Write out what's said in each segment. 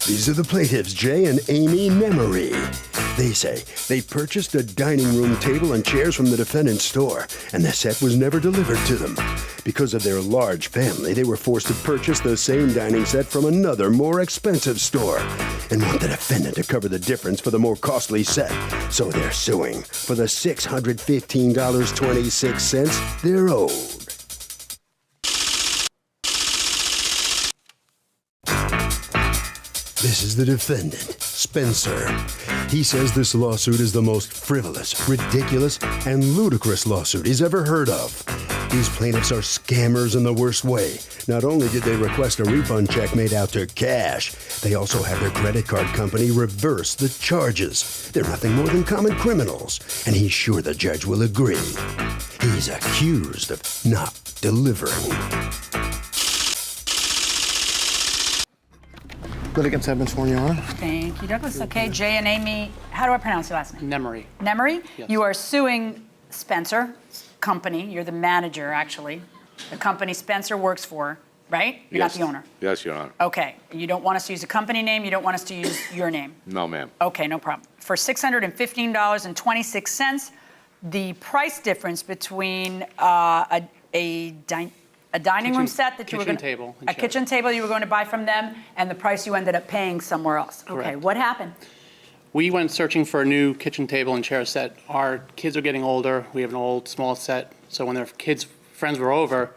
These are the plaintiffs, Jay and Amy Nemery. They say they purchased a dining room table and chairs from the defendant's store, and the set was never delivered to them. Because of their large family, they were forced to purchase the same dining set from another, more expensive store, and want the defendant to cover the difference for the more costly set. So they're suing for the $615.26 they're owed. This is the defendant, Spencer. He says this lawsuit is the most frivolous, ridiculous, and ludicrous lawsuit he's ever heard of. These plaintiffs are scammers in the worst way. Not only did they request a refund check made out to cash, they also had their credit card company reverse the charges. They're nothing more than common criminals, and he's sure the judge will agree. He's accused of not delivering. Litigants have been sworn, Your Honor. Thank you, Douglas. Okay, Jay and Amy, how do I pronounce your last name? Nemery. Nemery? Yes. You are suing Spencer company. You're the manager, actually. The company Spencer works for, right? You're not the owner. Yes, Your Honor. Okay. You don't want us to use a company name. You don't want us to use your name. No, ma'am. Okay, no problem. For $615.26, the price difference between a dining room set that you were going to... Kitchen table. A kitchen table you were going to buy from them, and the price you ended up paying somewhere else. Correct. Okay, what happened? We went searching for a new kitchen table and chair set. Our kids are getting older. We have an old, small set. So when their friends were over,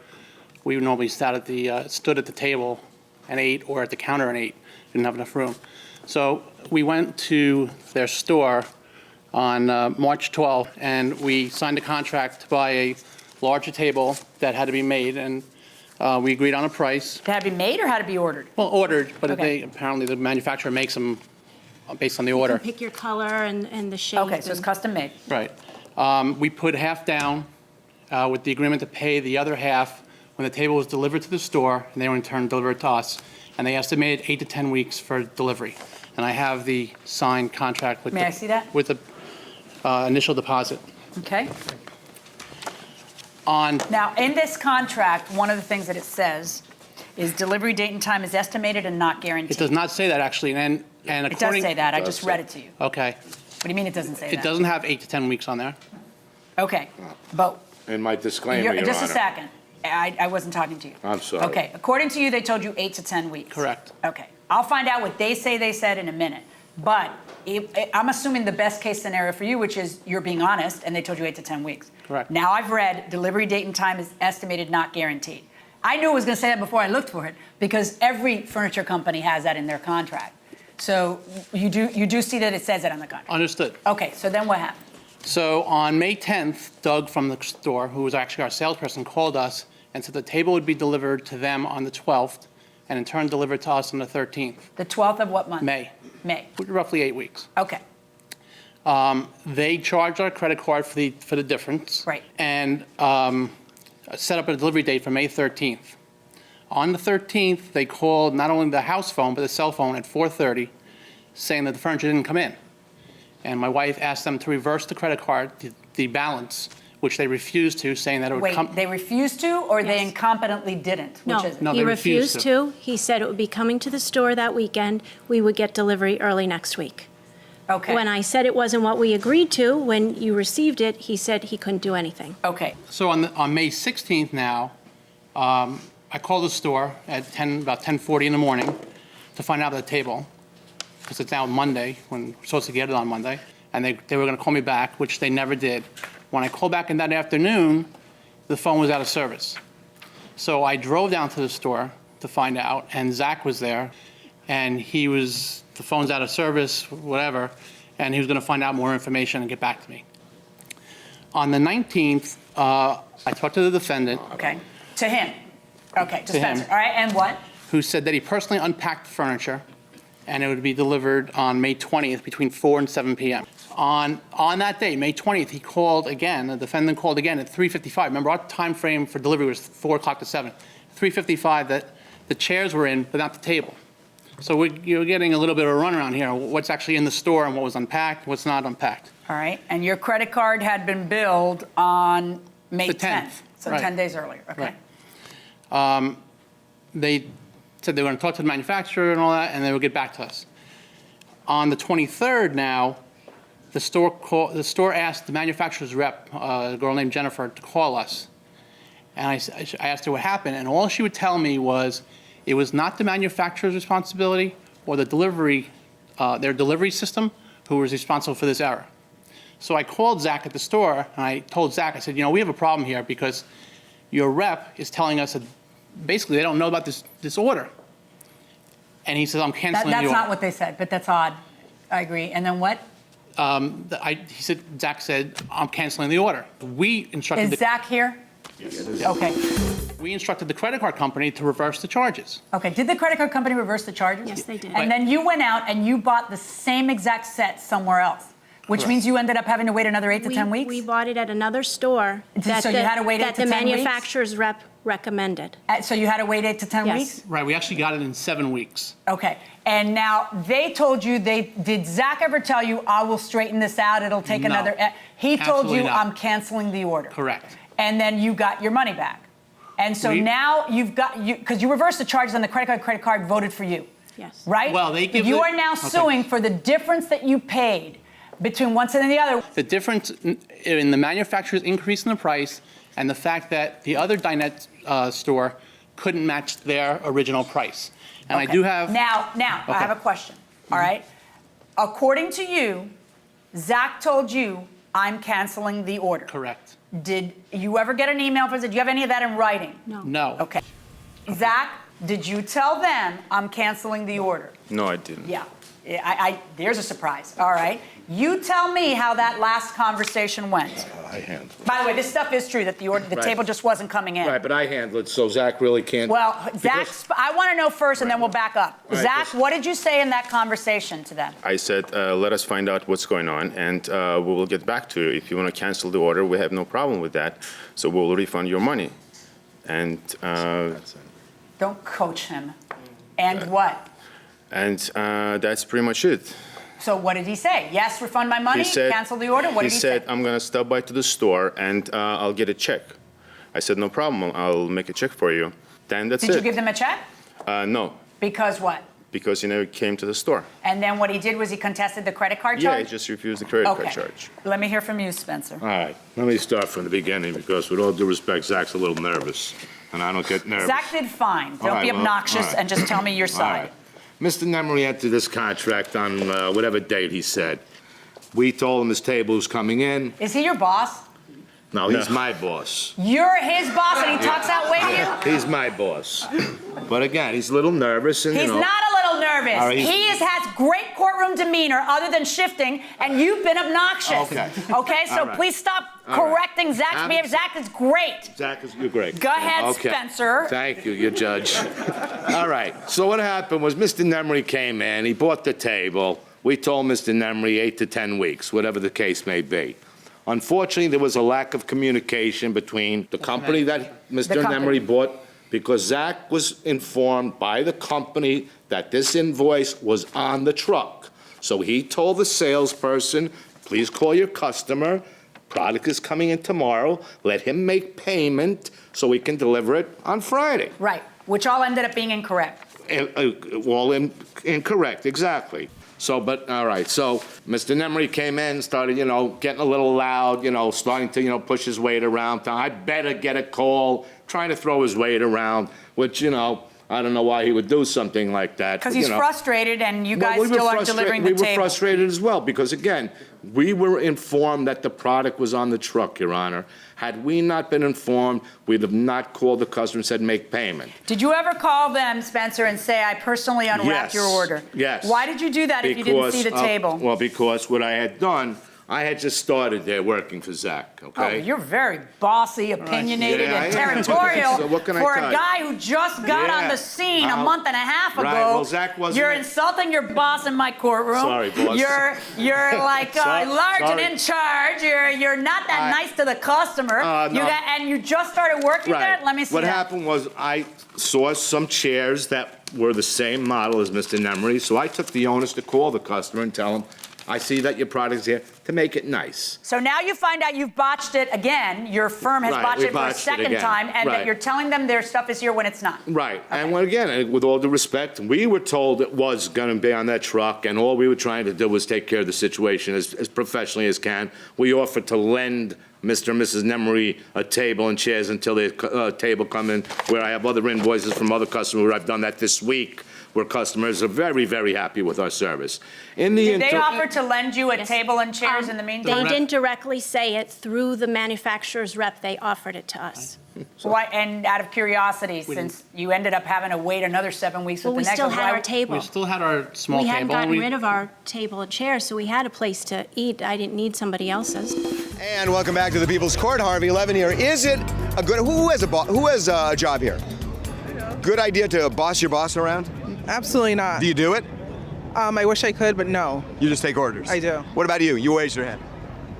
we would normally stood at the table and ate, or at the counter and ate. Didn't have enough room. So we went to their store on March 12th, and we signed a contract to buy a larger table that had to be made, and we agreed on a price. Had to be made or had to be ordered? Well, ordered, but Okay. apparently the manufacturer makes them based on the order. You can pick your color and the shape. Okay, so it's custom made. Right. We put half down with the agreement to pay the other half when the table was delivered to the store, and they were in turn delivered to us. And they estimated 8 to 10 weeks for delivery. And I have the signed contract with May I see that? with the initial deposit. Okay. On Now, in this contract, one of the things that it says is delivery date and time is estimated and not guaranteed. it does not say that actually, and It does according say that. I just read it to you. Okay, What do you mean it doesn't say that? it doesn't have 8 to 10 weeks on there. Okay, but In my disclaimer, Your just a Honor. second. I wasn't talking to you. I'm sorry. Okay, according to you, they told you 8 to 10 weeks. Correct. Okay, I'll find out what they say they said in a minute. But I'm assuming the best case scenario for you, which is you're being honest, and they told you 8 to 10 weeks. Correct. Now I've read delivery date and time is estimated, not guaranteed. I knew it was going to say that before I looked for it because every furniture company has that in their contract. So you do see that it says that on the contract. Understood. Okay, so then what happened? So on May 10th, Doug from the store, who was actually our salesperson, called us and said the table would be delivered to them on the 12th and in turn delivered to us on the 13th. The 12th of what month? May. May. Roughly 8 weeks. Okay. They charged our credit card for the difference. Right. And set up a delivery date for May 13th. On the 13th, they called not only the house phone, but the cell phone at 4:30, saying that the furniture didn't come in. And my wife asked them to reverse the credit card, the balance, which they refused to, saying that it would come. Wait, they refused to, or they Yes. incompetently didn't? Which No, is it? No, he they refused refused to. He said it would be coming to the store that weekend. We would get delivery early next week. Okay. When I said it wasn't what we agreed to, when you received it, he said he couldn't do anything. Okay. So on May 16th now, I called the store at about 10:40 in the morning to find out about the table, because it's now Monday, when we're supposed to get it on Monday, and they were going to call me back, which they never did. When I called back in that afternoon, the phone was out of service. So I drove down to the store to find out, and Zach was there, and the phone's out of service, whatever, and he was going to find out more information and get back to me. On the 19th, I talked to the defendant, Okay. To him. Okay, to To him. Spencer. All right, and what? who said that he personally unpacked the furniture, and it would be delivered on May 20th between 4 and 7 p.m. On that day, May 20th, he called again, the defendant called again at 3:55. Remember, our time frame for delivery was 4 o'clock to 7. 3:55, that the chairs were in, but not the table. So you're getting a little bit of a runaround here, what's actually in the store and what was unpacked, what's not unpacked. All right, and your credit card had been billed on May The 10th. 10th, So right. 10 days earlier, okay. Right. They said they were going to talk to the manufacturer and all that, and they would get back to us. On the 23rd now, the store asked the manufacturer's rep, a girl named Jennifer, to call us. And I asked her what happened, and all she would tell me was it was not the manufacturer's responsibility or the delivery, their delivery system who was responsible for this error. So I called Zach at the store, and I told Zach, I said, we have a problem here because your rep is telling us that basically they don't know about this order. And he says, I'm canceling the order. That's not what they said, but that's odd. I agree. And then what? Zach said, I'm canceling the order. We instructed Is Zach here? Yes. Okay. We instructed the credit card company to reverse the charges. Okay. Did the credit card company reverse the charges? Yes, they did. And then you went out and you bought the same exact set somewhere else, which Correct. means you ended up having to wait another 8 to 10 weeks? We bought it at another store So you had to wait 8 to 10 weeks? that the manufacturer's rep recommended. So you had to wait 8 to 10 Yes. weeks? Right, we actually got it in 7 weeks. Okay. And now they told you, did Zach ever tell you, I will straighten this out, it'll take No. another, he told Absolutely you, not. I'm canceling the order. Correct. And then you got your money back. And so now you've got, because you reversed the charges and the credit card voted for you. Yes. Right? Well, they give You the- are now okay. suing for the difference that you paid between one set and the other. The difference in the manufacturer's increase in the price and the fact that the other Dinette store couldn't match their original price. And I Okay. do have... Now, I have a question, all right? According to you, Zach told you, I'm canceling the order. Correct. Did you ever get an email from, did you have any of that in writing? No. No. Okay. Zach, did you tell them I'm canceling the order? No, I didn't. Yeah. There's a surprise. All right. You tell me how that last conversation went. I handle it. By the way, this stuff is true that the Right. table just wasn't coming in. Right, but I handle it, so Zach really can't. Well, because- I want to know first, and then we'll back up. Right, Zach, just- what did you say in that conversation to them? I said, let us find out what's going on, and we will get back to you. If you want to cancel the order, we have no problem with that. So we'll refund your money. And Don't coach him. And what? that's pretty much it. So what did he say? Yes, refund my money, He said, cancel the order? What did he say? He said, I'm going to stop by to the store, and I'll get a check. I said, no problem. I'll make a check for you. Then that's it. Did you give them a check? No, Because what? because he never came to the store. And then what he did was he contested the credit card Yeah, charge? he just refused the credit card charge. Let me hear from you, Spencer. All right, let me start from the beginning, because with all due respect, Zach's a little nervous, and I don't get nervous. Zach did fine. Don't right, be well, obnoxious all right. and just tell me your All side. right. Mr. Nemery entered this contract on whatever date he said. We told him his table was coming in. Is he your boss? No, he's my boss. You're his boss and he talks that way to you? He's my boss. But again, he's a little nervous, and He's you know. not a little nervous. All right, He has great courtroom demeanor other than shifting, and you've been obnoxious. Okay. Okay, so All right. please stop All right. correcting Zach's I'm- behavior. Zach is great. Zach, you're great. Go ahead, Okay. Spencer. Thank you, your judge. All right, so what happened was Mr. Nemery came in, he bought the table. We told Mr. Nemery 8 to 10 weeks, whatever the case may be. Unfortunately, there was a lack of communication between the company that Mr. company. Nemery bought, because Zach was informed by the company that this invoice was on the truck. So he told the salesperson, please call your customer, product is coming in tomorrow, let him make payment so we can deliver it on Friday. Right, which all ended up being incorrect. All incorrect, exactly. So, but, all right, so Mr. Nemery came in, started, getting a little loud, starting to, push his weight around. I better get a call, trying to throw his weight around, which, I don't know why he would do something like that. Because but, he's frustrated and you Well, guys we were still are frustra- delivering the We were table. frustrated as well, because again, we were informed that the product was on the truck, Your Honor. Had we not been informed, we'd have not called the customer and said, make payment. Did you ever call them, Spencer, and say, I personally unwrapped Yes. your order? Yes. Why did you do that if you didn't see the Because, table? Well, because what I had done, I had just started there working for Zach, Oh, okay? you're very bossy, opinionated, Yeah, I and am. territorial So what can I for a tell you? guy who just got on Yeah. the scene a Well, month and a half ago. right, well, Zach wasn't You're it. insulting your boss in my courtroom. Sorry, boss. You're like large and sorry. in charge. You're not that nice to the customer. No. And you just started working there. Let me see What that. happened was I saw some chairs that were the same model as Mr. Nemery, so I took the onus to call the customer and tell him I see that your product's here to make it nice. So now you find out you've botched it again. Your firm has Right, botched we it for a botched it second again. time, and that Right. you're telling them their stuff is here when it's not. Right, and when, again, with all due respect, we were told it was gonna be on that truck, and all we were trying to do was take care of the situation as professionally as can. We offered to lend Mr. and Mrs. Nemery a table and chairs until the table come in, where I have other invoices from other customers, where I've done that this week, where customers are very, very happy with our service. In the Did they offer to lend you a table and chairs in the They meantime? didn't directly say it. Through the manufacturer's rep, they offered it to us. Why, and out of curiosity, since you ended up having to wait another 7 weeks Well, with we the next still one, had why- our table. We still had our small We table. hadn't gotten rid of our table and chairs, so we had a place to eat. I didn't need somebody else's. And welcome back to the People's Court. Harvey Levin here. Is it a good? Who has a job here? Good idea to boss your boss around? Absolutely not. Do you do it? I wish I could, but no. You just take orders. I do. What about you? You raised your hand.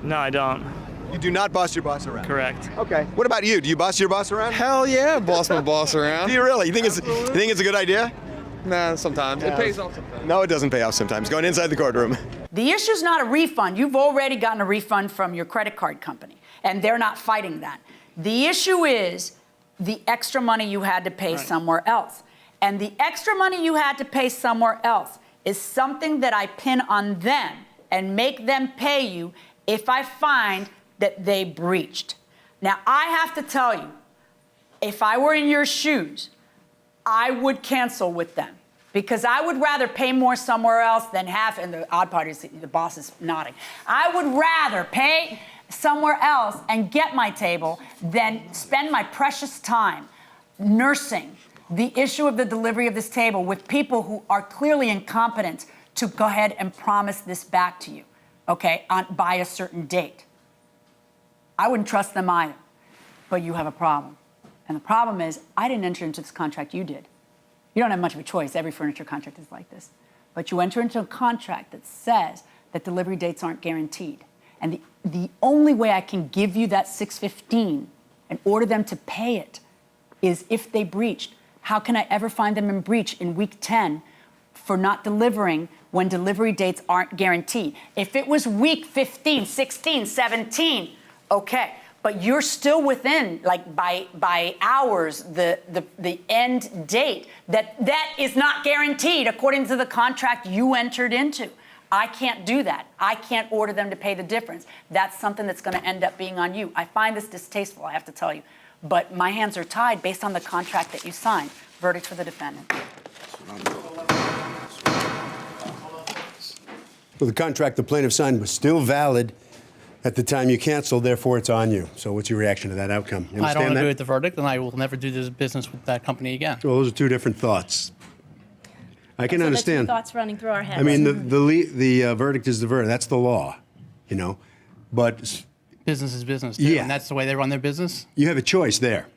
No, I don't. You do not boss your boss around. Correct. Okay. What about you? Do you boss your boss around? Hell yeah, boss my boss around. Do you really? You think it's a good idea? Nah, sometimes. It pays off sometimes. No, it doesn't pay off sometimes. Going inside the courtroom. The issue's not a refund. You've already gotten a refund from your credit card company, and they're not fighting that. The issue is the extra money you had to pay somewhere else. And the extra money you had to pay somewhere else is something that I pin on them and make them pay you if I find that they breached. Now, I have to tell you, if I were in your shoes, I would cancel with them, because I would rather pay more somewhere else than have, and the odd part is the boss is nodding, I would rather pay somewhere else and get my table than spend my precious time nursing the issue of the delivery of this table with people who are clearly incompetent to go ahead and promise this back to you, okay, by a certain date. I wouldn't trust them either, but you have a problem. And the problem is, I didn't enter into this contract, you did. You don't have much of a choice. Every furniture contract is like this. But you enter into a contract that says that delivery dates aren't guaranteed. And the only way I can give you that $615 and order them to pay it is if they breached. How can I ever find them in breach in week 10 for not delivering when delivery dates aren't guaranteed? If it was week 15, 16, 17, okay. But you're still within, like by hours, the end date that is not guaranteed according to the contract you entered into. I can't do that. I can't order them to pay the difference. That's something that's going to end up being on you. I find this distasteful, I have to tell you. But my hands are tied based on the contract that you signed. Verdict for the defendant. Well, the contract the plaintiff signed was still valid at the time you canceled, therefore it's on you. So what's your reaction to that outcome? You I understand don't that? agree with the verdict, and I will never do this business with that company again. Well, those are two different thoughts. I can So understand. the two thoughts running through our heads. I mean, the verdict is the verdict. That's the law, you know. But Business is business, too, Yeah. and that's the way they run their business. you have a choice there.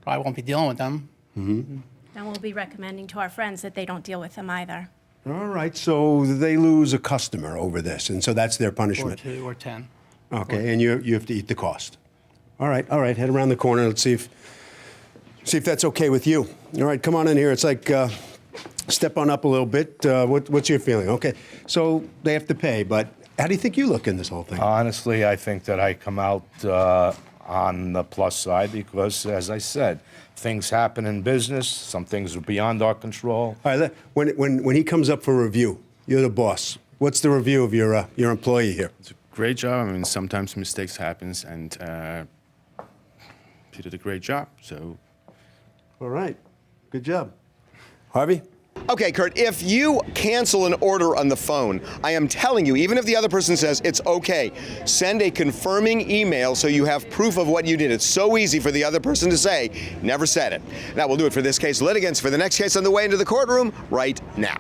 I won't be dealing with them. And we'll be recommending to our friends that they don't deal with them either. All right, so they lose a customer over this, and so that's their Or punishment. 2 or 10. Okay, and you have to eat the cost. All right, head around the corner. Let's see if that's okay with you. All right, come on in here. It's like step on up a little bit. What's your feeling? Okay, so they have to pay, but how do you think you look in this whole thing? Honestly, I think that I come out on the plus side because, as I said, things happen in business. Some things are beyond our control. All right, when he comes up for review, you're the boss. What's the review of your employee here? It's a great job. I mean, sometimes mistakes happens, and he did a great job. So All right, good job. Harvey? Okay, Kurt, if you cancel an order on the phone, I am telling you, even if the other person says it's okay, send a confirming email so you have proof of what you did. It's so easy for the other person to say, never said it. That will do it for this case. Litigants, for the next case on the way into the courtroom right now.